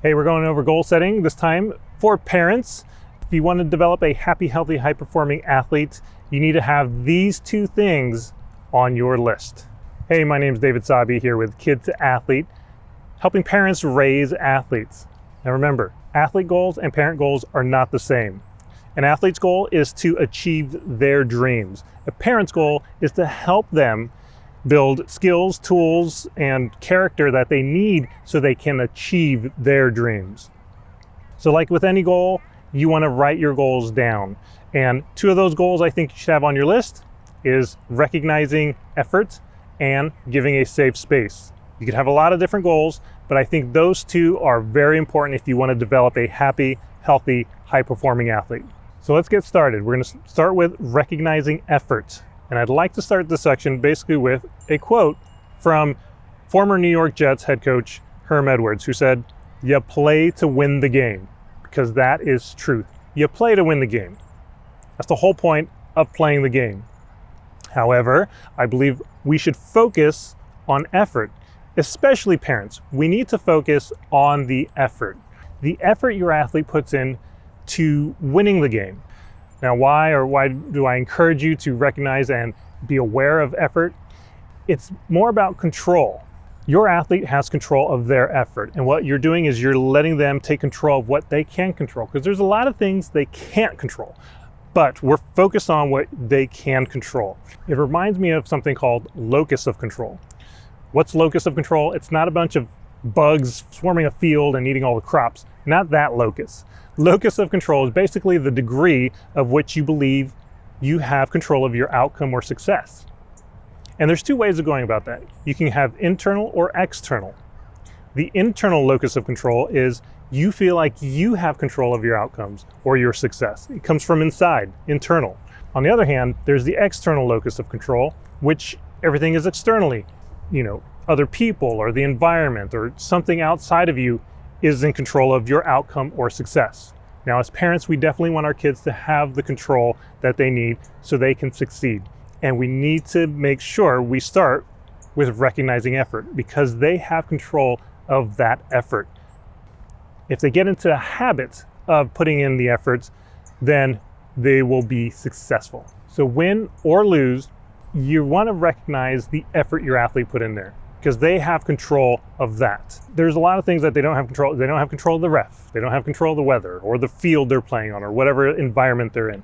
Hey, we're going over goal setting this time for parents. If you want to develop a happy, healthy, high-performing athlete, you need to have these two things on your list. Hey, my name is David Sabi here with Kid to Athlete, helping parents raise athletes. Now remember, athlete goals and parent goals are not the same. An athlete's goal is to achieve their dreams. A parent's goal is to help them build skills, tools, and character that they need so they can achieve their dreams. So like with any goal, you want to write your goals down. And two of those goals I think you should have on your list is recognizing effort and giving a safe space. You could have a lot of different goals, but I think those two are very important if you want to develop a happy, healthy, high-performing athlete. So let's get started. We're going to start with recognizing effort. And I'd like to start this section basically with a quote from former New York Jets head coach Herm Edwards, who said, "You play to win the game," because that is truth. You play to win the game. That's the whole point of playing the game. However, I believe we should focus on effort, especially parents. We need to focus on the effort your athlete puts in to winning the game. Now, why do I encourage you to recognize and be aware of effort? It's more about control. Your athlete has control of their effort, and what you're doing is you're letting them take control of what they can control, because there's a lot of things they can't control, but we're focused on what they can control. It reminds me of something called locus of control. What's locus of control? It's not a bunch of bugs swarming a field and eating all the crops. Not that locus. Locus of control is basically the degree of which you believe you have control of your outcome or success. And there's two ways of going about that. You can have internal or external. The internal locus of control is you feel like you have control of your outcomes or your success. It comes from inside, internal. On the other hand, there's the external locus of control, which everything is externally. Other people or the environment or something outside of you is in control of your outcome or success. Now, as parents, we definitely want our kids to have the control that they need so they can succeed. And we need to make sure we start with recognizing effort, because they have control of that effort. If they get into a habit of putting in the efforts, then they will be successful. So win or lose, you want to recognize the effort your athlete put in there, because they have control of that. There's a lot of things that they don't have control. They don't have control of the ref. They don't have control of the weather or the field they're playing on or whatever environment they're in,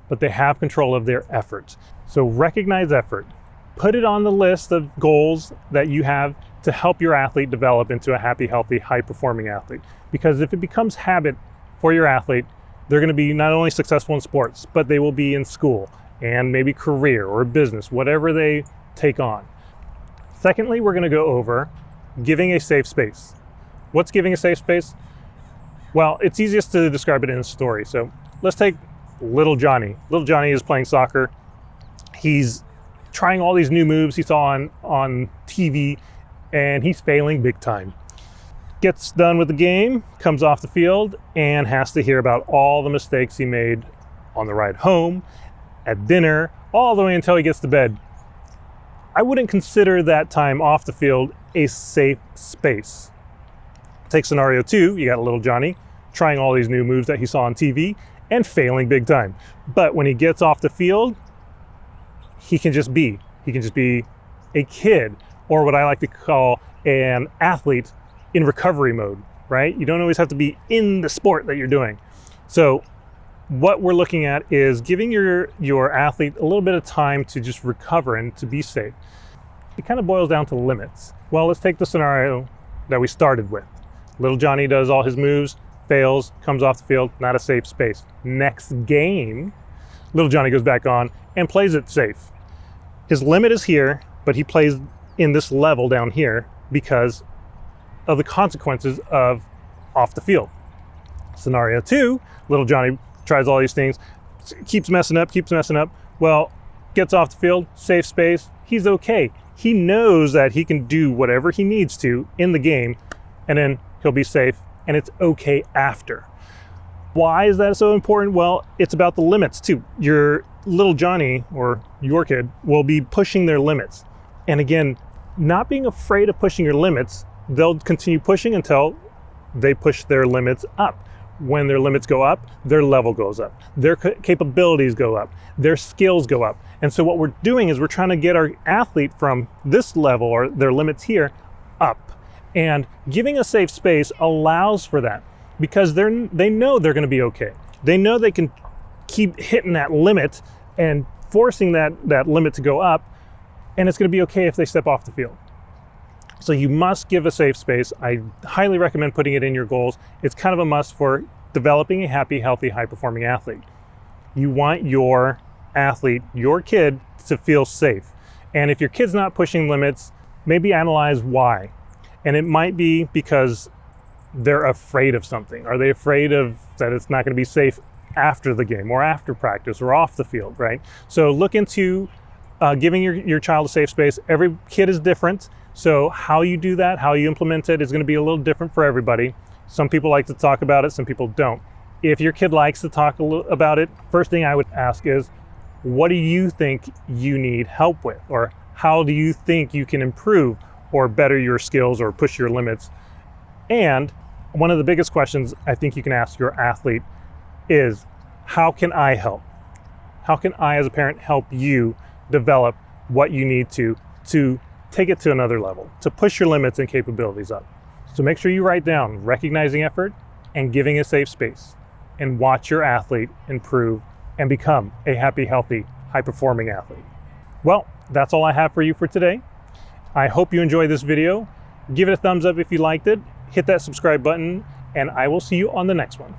but they have control of their efforts. So recognize effort. Put it on the list of goals that you have to help your athlete develop into a happy, healthy, high-performing athlete. Because if it becomes habit for your athlete, they're going to be not only successful in sports, but they will be in school and maybe career or business, whatever they take on. Secondly, we're going to go over giving a safe space. What's giving a safe space? Well, it's easiest to describe it in a story. So let's take little Johnny. Little Johnny is playing soccer. He's trying all these new moves he saw on TV, and he's failing big time. Gets done with the game, comes off the field, and has to hear about all the mistakes he made on the ride home, at dinner, all the way until he gets to bed. I wouldn't consider that time off the field a safe space. Take scenario 2, you got little Johnny trying all these new moves that he saw on TV and failing big time. But when he gets off the field, he can just be a kid, or what I like to call an athlete in recovery mode, right? You don't always have to be in the sport that you're doing. So what we're looking at is giving your athlete a little bit of time to just recover and to be safe. It kind of boils down to limits. Well, let's take the scenario that we started with. Little Johnny does all his moves, fails, comes off the field, not a safe space. Next game, little Johnny goes back on and plays it safe. His limit is here, but he plays in this level down here because of the consequences of off the field. Scenario 2, little Johnny tries all these things, keeps messing up. Well, gets off the field, safe space, he's okay. He knows that he can do whatever he needs to in the game, and then he'll be safe, and it's okay after. Why is that so important? Well, it's about the limits too. Your little Johnny, or your kid, will be pushing their limits. And again, not being afraid of pushing your limits, they'll continue pushing until they push their limits up. When their limits go up, their level goes up, their capabilities go up, their skills go up. And so what we're doing is we're trying to get our athlete from this level, or their limits here, up. And giving a safe space allows for that, because they know they're going to be okay. They know they can keep hitting that limit and forcing that limit to go up, and it's going to be okay if they step off the field. So you must give a safe space. I highly recommend putting it in your goals. It's kind of a must for developing a happy, healthy, high-performing athlete. You want your athlete, your kid, to feel safe. And if your kid's not pushing limits, maybe analyze why. And it might be because they're afraid of something. Are they afraid of that it's not going to be safe after the game or after practice or off the field, right? So look into giving your child a safe space. Every kid is different. So how you do that, how you implement it, is going to be a little different for everybody. Some people like to talk about it, some people don't. If your kid likes to talk about it, first thing I would ask is, what do you think you need help with? Or how do you think you can improve or better your skills or push your limits? And one of the biggest questions I think you can ask your athlete is, how can I help? How can I as a parent help you develop what you need to take it to another level, to push your limits and capabilities up? So make sure you write down recognizing effort and giving a safe space, and watch your athlete improve and become a happy, healthy, high-performing athlete. Well, that's all I have for you for today. I hope you enjoyed this video. Give it a thumbs up if you liked it, hit that subscribe button, and I will see you on the next one.